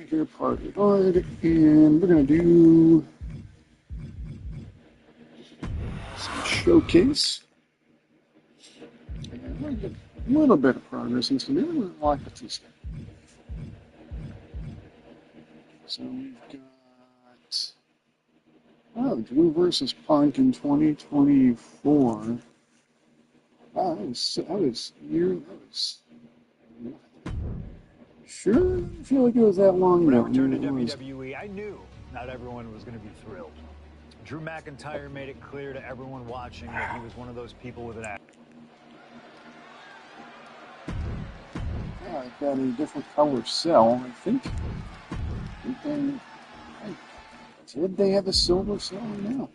Tiger Party Hard, and we're going to do some showcase. And we're going to get a little bit of progress in some really like Batista. So we've got Drew versus Punk in 2024. Wow, that was sure. I feel like it was that long When I ago. returned to WWE, I knew not everyone was going to be thrilled. Drew McIntyre made it clear to everyone watching that he was one of those people with an act. Yeah, I've got a different color cell, I think. Did they have a silver cell now?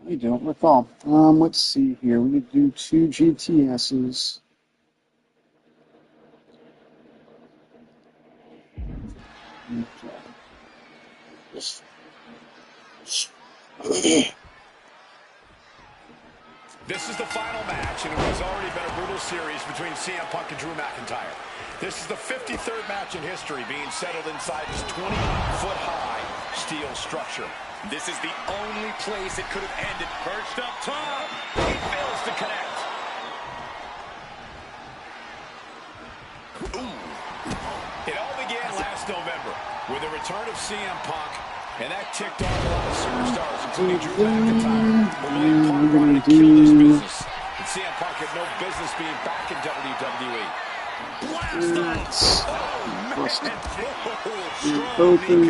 I don't recall. Let's see here. We need to do 2 GTSs. This is the final match, and it has already been a brutal series between CM Punk and Drew McIntyre. This is the 53rd match in history being settled inside this 20-foot-high steel structure. This is the only place it could have ended. Perched up top. He fails to connect. Ooh. It all began last November with the return of CM Punk, and that ticked off a lot of superstars, including Drew McIntyre. Punk wanted to kill this business, and CM Punk had no business being back in WWE. Blast off. Both You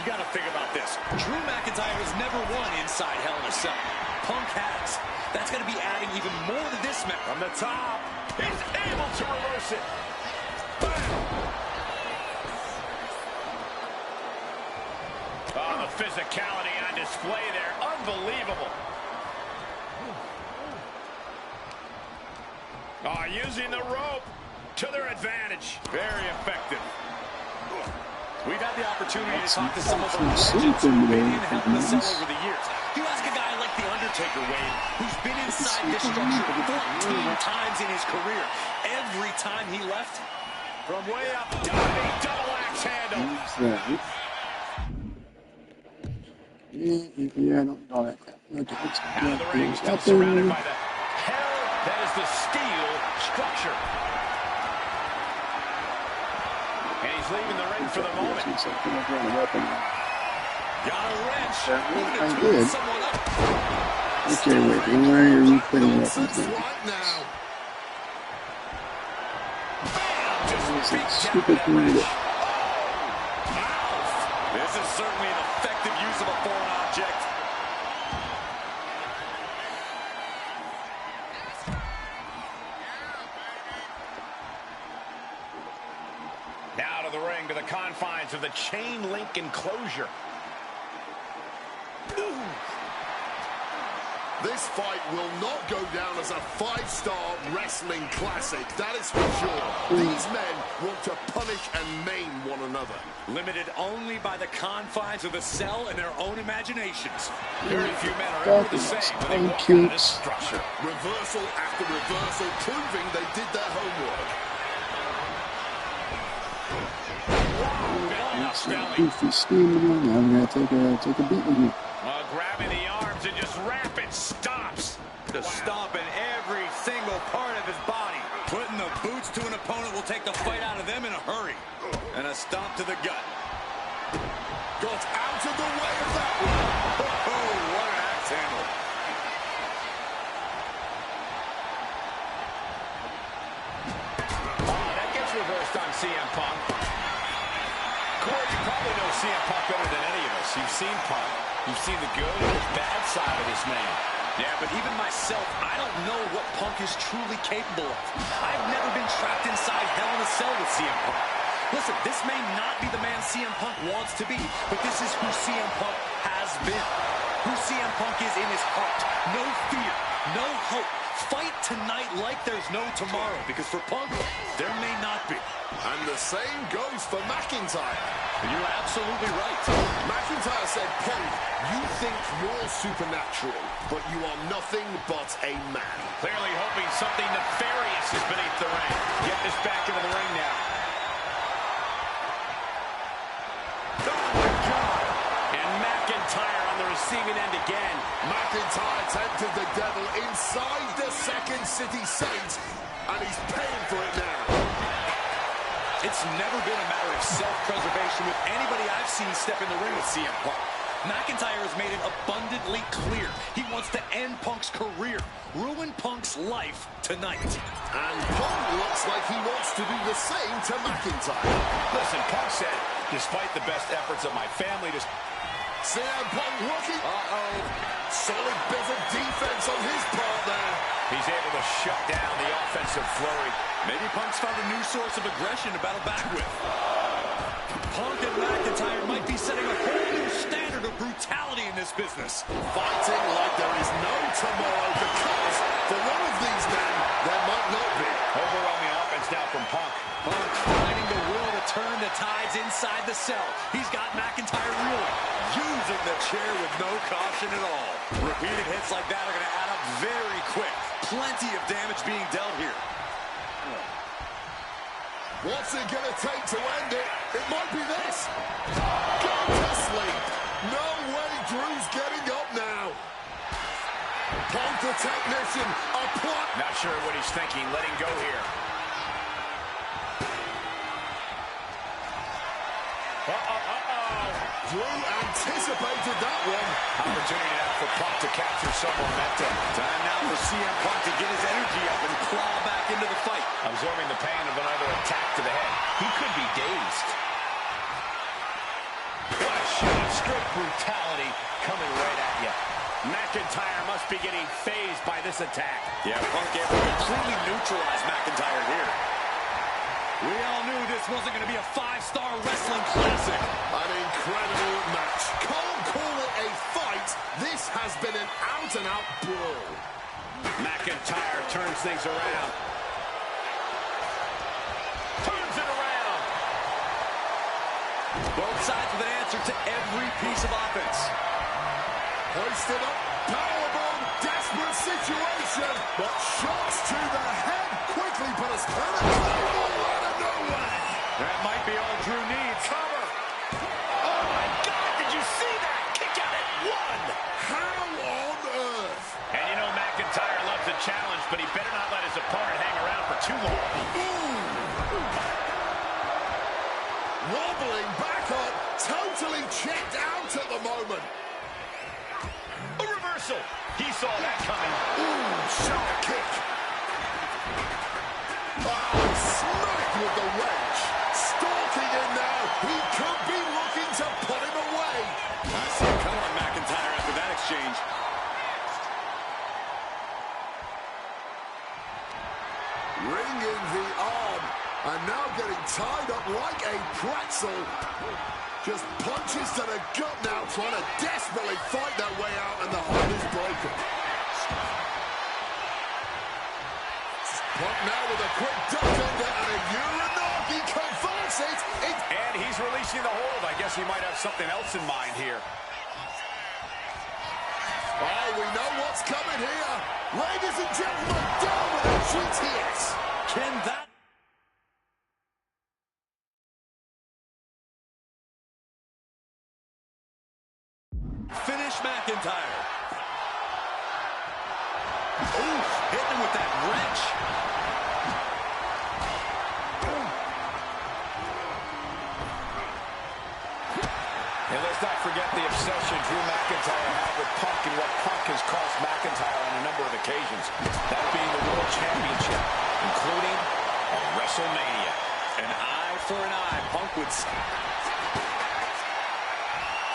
got to think about this. Drew McIntyre has never won inside Hell in a Cell. Punk has. That's going to be adding even more to this match. From the top, he's able to reverse it. Oh, the physicality on display there. Unbelievable. Oh, using the rope to their advantage. Very effective. We've had the opportunity to talk to some of the legends who've been in Hell in a Cell over the years. You ask a guy like The Undertaker, Wade, who's been inside this structure 14 times in his career. Every time he left, from way up, diving double axe handle. Yeah, I don't know that. Okay, out of the ring, still surrounded by the hell that is the steel structure. And he's leaving the ring for the moment. Got a wrench. I did. Okay, wait. Why are you putting weapons now? This is a stupid thing to do. This is certainly an effective use of a foreign object. Now to the ring, to the confines of the chain link enclosure. This fight will not go down as a 5-star wrestling classic, that is for sure. These men want to punish and maim one another. Limited only by the confines of the cell and their own imaginations. Very few men are ever the same when they walk out of this structure. Reversal after reversal, proving they did their homework. Goofy steaming. I'm gonna take a beat with you. Grabbing the arms and just rapid stops. Just stomping every single part of his body. Putting the boots to an opponent will take the fight out of them in a hurry. And a stomp to the gut. Got out of the way of that one. Oh, what an axe handle. Oh, that gets reversed on CM Punk. Corey, you probably know CM Punk better than any of us. You've seen Punk. You've seen the good and the bad side of this man. Yeah, but even myself, I don't know what Punk is truly capable of. I've never been trapped inside Hell in a Cell with CM Punk. Listen, this may not be the man CM Punk wants to be, but this is who CM Punk has been. Who CM Punk is in his heart. No fear, no hope. Fight tonight like there's no tomorrow, because for Punk, there may not be. And the same goes for McIntyre. You're absolutely right. McIntyre said, Punk, you think you're supernatural, but you are nothing but a man. Clearly hoping something nefarious is beneath the ring. Get this back into the ring now. Oh, my God. And McIntyre on the receiving end again. McIntyre tempted the devil inside the Second City Saints, and he's paying for it now. It's never been a matter of self-preservation with anybody I've seen step in the ring with CM Punk. McIntyre has made it abundantly clear he wants to end Punk's career, ruin Punk's life tonight. And Punk looks like he wants to do the same to McIntyre. Listen, Punk said, despite the best efforts of my family to... CM Punk looking. Solid bit of defense on his part there. He's able to shut down the offensive flurry. Maybe Punk's found a new source of aggression to battle back with. Punk and McIntyre might be setting a whole new standard of brutality in this business. Fighting like there is no tomorrow, because for one of these men, there might not be. Overwhelming offense now from Punk. Punk finding the will to turn the tides inside the cell. He's got McIntyre reeling, using the chair with no caution at all. Repeated hits like that are going to add up very quick. Plenty of damage being dealt here. What's it going to take to end it? It might be this. Go to sleep. No way Drew's getting up now. Punk the technician. A plot. Not sure what he's thinking. Letting go here. Drew anticipated that one. Opportunity now for Punk to capture some momentum. Time now for CM Punk to get his energy up and claw back into the fight. Absorbing the pain of another attack to the head. He could be dazed. What a shot. Straight brutality coming right at you. McIntyre must be getting phased by this attack. Yeah, Punk able to completely neutralize McIntyre here. We all knew this wasn't going to be a five-star wrestling classic. An incredible match. Can't call it a fight. This has been an out-and-out brawl. McIntyre turns things around. Turns it around. Both sides with an answer to every piece of offense. Hoisted up, powerbomb, desperate situation, but shots to the head quickly put us on a table out of nowhere. That might be all Drew needs. Cover. Oh, my God, did you see that? Kick out at one. How on earth? And you know McIntyre loves a challenge, but he better not let his opponent hang around for too long. Wobbling back up, totally checked out at the moment. A reversal. He saw that coming. Shot kick. Smacked with the wedge. Stalking in now. He could be looking to put him away. I see it coming on McIntyre after that exchange. Ringing the arm. And now getting tied up like a pretzel. Just punches to the gut now, trying to desperately fight their way out, and the hold is broken. Punk now with a quick duck under and a Uranagi converts it. And he's releasing the hold. I guess he might have something else in mind here. Oh, we know what's coming here. Ladies and gentlemen, down with the GTS. Can that... finish McIntyre? Ooh, hitting him with that wrench. And let's not forget the obsession Drew McIntyre had with Punk and what Punk has cost McIntyre on a number of occasions. That being the World Championship, including at WrestleMania. An eye for an eye, Punk would say.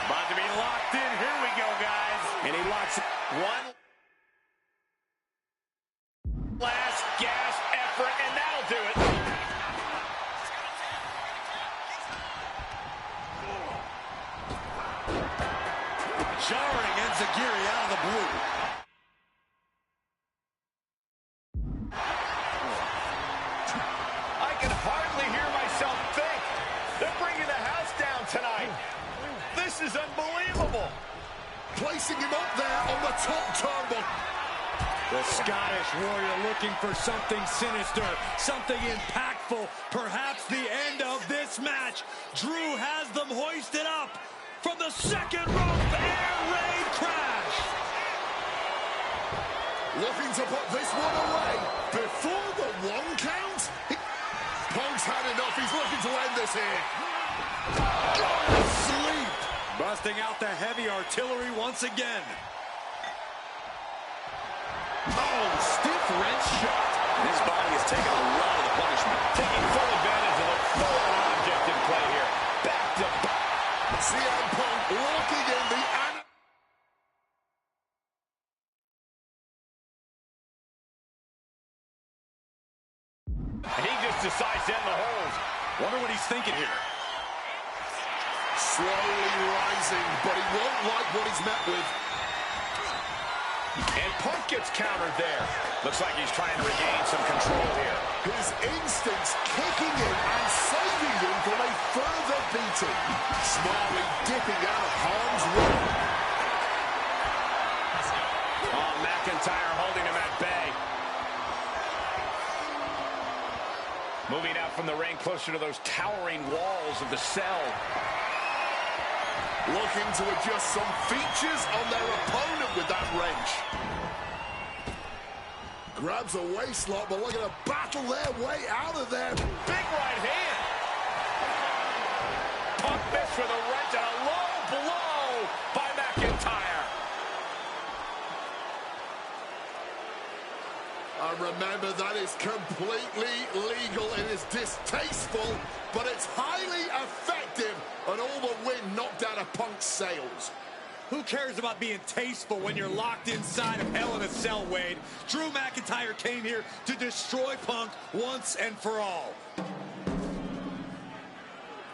About to be locked in. Here we go, guys. And he locks one last gasp effort, and that'll do it. Jarring Enziguri out of the blue. I can hardly hear myself think. They're bringing the house down tonight. This is unbelievable. Placing him up there on the top turnbuckle. The Scottish Warrior looking for something sinister, something impactful, perhaps the end of this match. Drew has them hoisted up from the second rope, air raid crash. Looking to put this one away before the 1 count. Punk's had enough. He's looking to end this here. Gone to sleep. Busting out the heavy artillery once again. Oh, stiff wrench shot. His body has taken a lot of the punishment. Taking full advantage of the full-on object in play here. Back to back. CM Punk locking in the... He just decides to end the hold. Wonder what he's thinking here. Slowly rising, but he won't like what he's met with. And Punk gets countered there. Looks like he's trying to regain some control here. His instincts kicking in and saving him from a further beating. Smartly dipping out of harm's way. Oh, McIntyre holding him at bay. Moving out from the ring closer to those towering walls of the cell. Looking to adjust some features on their opponent with that wrench. Grabs a waistlock, but looking to battle their way out of there. Big right hand. Punk missed with a right and a low blow by McIntyre. And remember, that is completely legal. It is distasteful, but it's highly effective. And all the wind knocked out of Punk's sails. Who cares about being tasteful when you're locked inside of Hell in a Cell, Wade? Drew McIntyre came here to destroy Punk once and for all.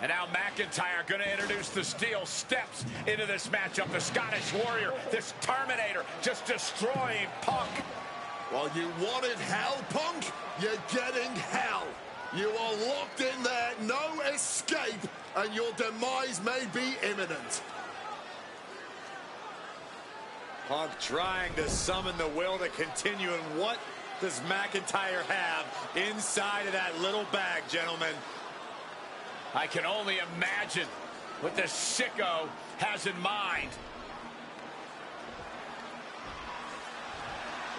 And now McIntyre going to introduce the steel steps into this matchup. The Scottish Warrior, this Terminator, just destroying Punk. Well, you wanted hell, Punk? You're getting hell. You are locked in there, no escape, and your demise may be imminent. Punk trying to summon the will to continue, and what does McIntyre have inside of that little bag, gentlemen? I can only imagine what this sicko has in mind.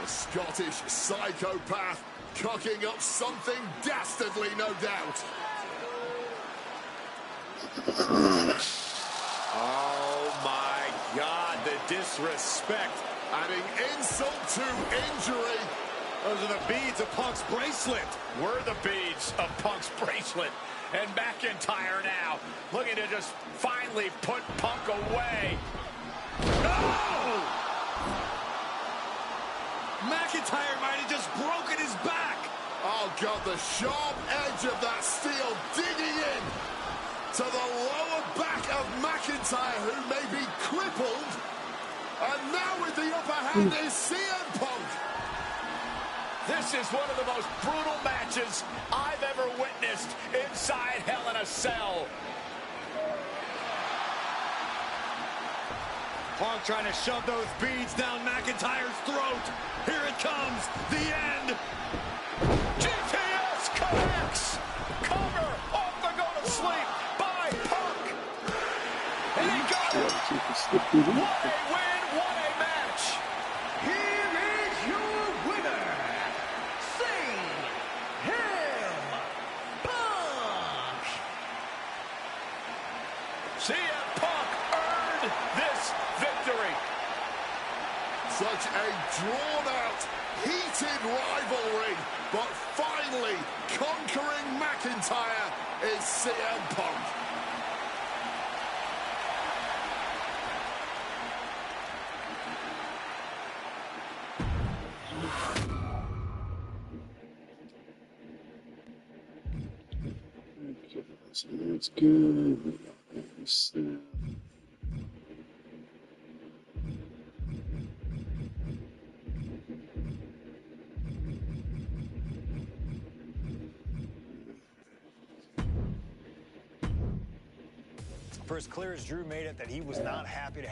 The Scottish psychopath cooking up something dastardly, no doubt. Oh my God, the disrespect. Adding insult to injury. Those are the beads of Punk's bracelet. We're the beads of Punk's bracelet. And McIntyre now looking to just finally put Punk away. No! McIntyre might have just broken his back. Oh, God, the sharp edge of that steel digging in to the lower back of McIntyre, who may be crippled. And now with the upper hand is CM Punk. This is one of the most brutal matches I've ever witnessed inside Hell in a Cell. Punk trying to shove those beads down McIntyre's throat. Here it comes, the end. GTS connects. Cover off the go to sleep by Punk. And he got it. What a win, what a match. Here is your winner, CM Punk. CM Punk earned this victory. Such a drawn-out, heated rivalry, but finally conquering McIntyre is CM Punk. That's good. For as clear as Drew made it that he was not happy to...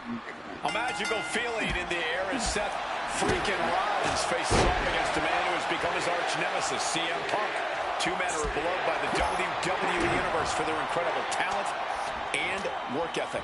A magical feeling in the air as Seth freaking Rollins faces off against a man who has become his arch nemesis, CM Punk. Two men are beloved by the WWE Universe for their incredible talent and work ethic.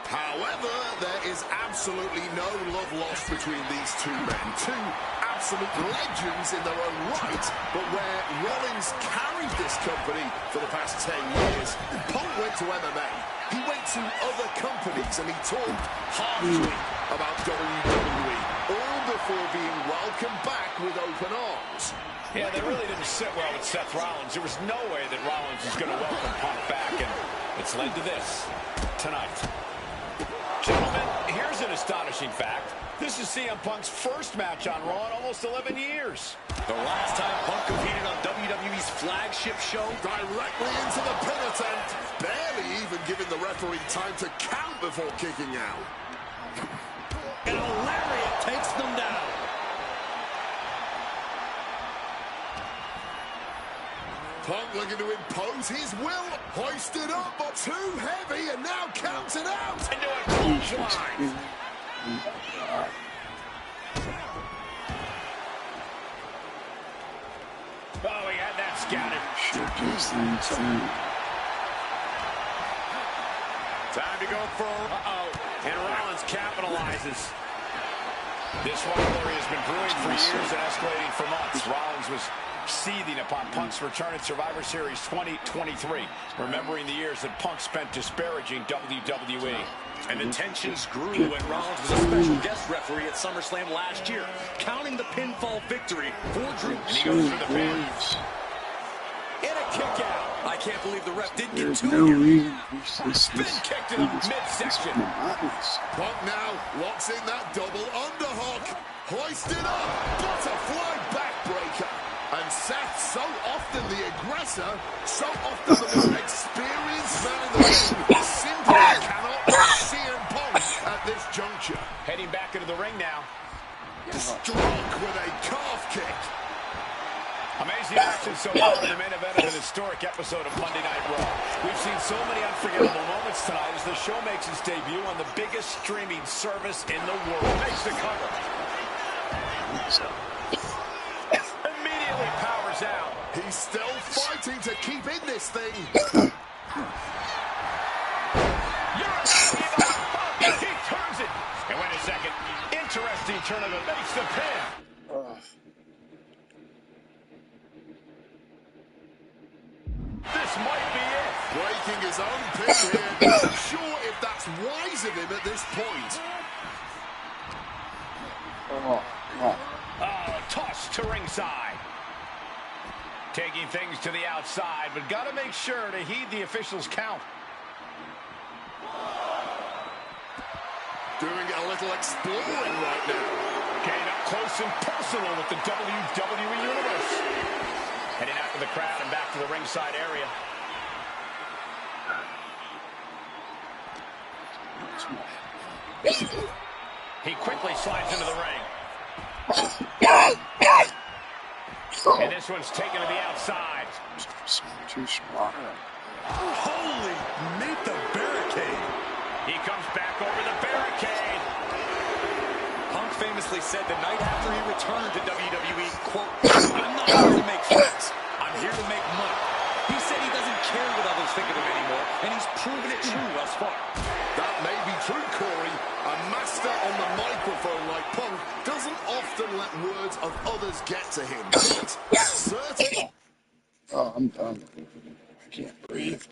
However, there is absolutely no love lost between these two men. Two absolute legends in their own right, but where Rollins carried this company for the past 10 years, Punk went to MMA. He went to other companies and he talked harshly about WWE, all before being welcomed back with open arms. Yeah, they really didn't sit well with Seth Rollins. There was no way that Rollins was going to welcome Punk back, and it's led to this tonight. Gentlemen, here's an astonishing fact. This is CM Punk's first match on Raw in almost 11 years. The last time Punk competed on WWE's flagship show, Directly into the pin attempt, barely even giving the referee time to count before kicking out. and a lariat takes them down. Punk looking to impose his will, hoisted up, but too heavy, and now counted out. Into a clothesline. Oh, he had that scouted. Time to go for, and Rollins capitalizes. This rivalry has been brewing for years and escalating for months. Rollins was seething upon Punk's return at Survivor Series 2023, remembering the years that Punk spent disparaging WWE. And the tensions grew when Rollins was a special guest referee at SummerSlam last year, counting the pinfall victory for Drew. And he goes for the pin. In a kick out. I can't believe the ref didn't get to no him. reason to Spin kick to the midsection. Punk now locks in that double underhook, hoisted up, butterfly backbreaker. And Seth, so often the aggressor, so often the most experienced man in the ring, simply cannot touch CM Punk at this juncture. Heading back into the ring now. Struck with a calf kick. Amazing action so far in the main event of an historic episode of Monday Night Raw. We've seen so many unforgettable moments tonight as the show makes its debut on the biggest streaming service in the world. Makes the cover. Immediately powers out. He's still fighting to keep in this thing. He turns it. And wait a second. Interesting turn of it. Makes the pin. This might be it. Breaking his own pin here. Not sure if that's wise of him at this point. Oh, toss to ringside. Taking things to the outside, but got to make sure to heed the officials' count. Doing a little exploring right now. Getting up close and personal with the WWE Universe. Heading out to the crowd and back to the ringside area. He quickly slides into the ring. And this one's taken to the outside. Holy, meet the barricade. He comes back over the barricade. Punk famously said the night after he returned to WWE, quote, "I'm not here to make friends. I'm here to make money." He said he doesn't care what others think of him anymore, and he's proven it true thus far. That may be true, Corey. A master on the microphone like Punk doesn't often let words of others get to him. But certain... Oh, I'm done. I can't breathe.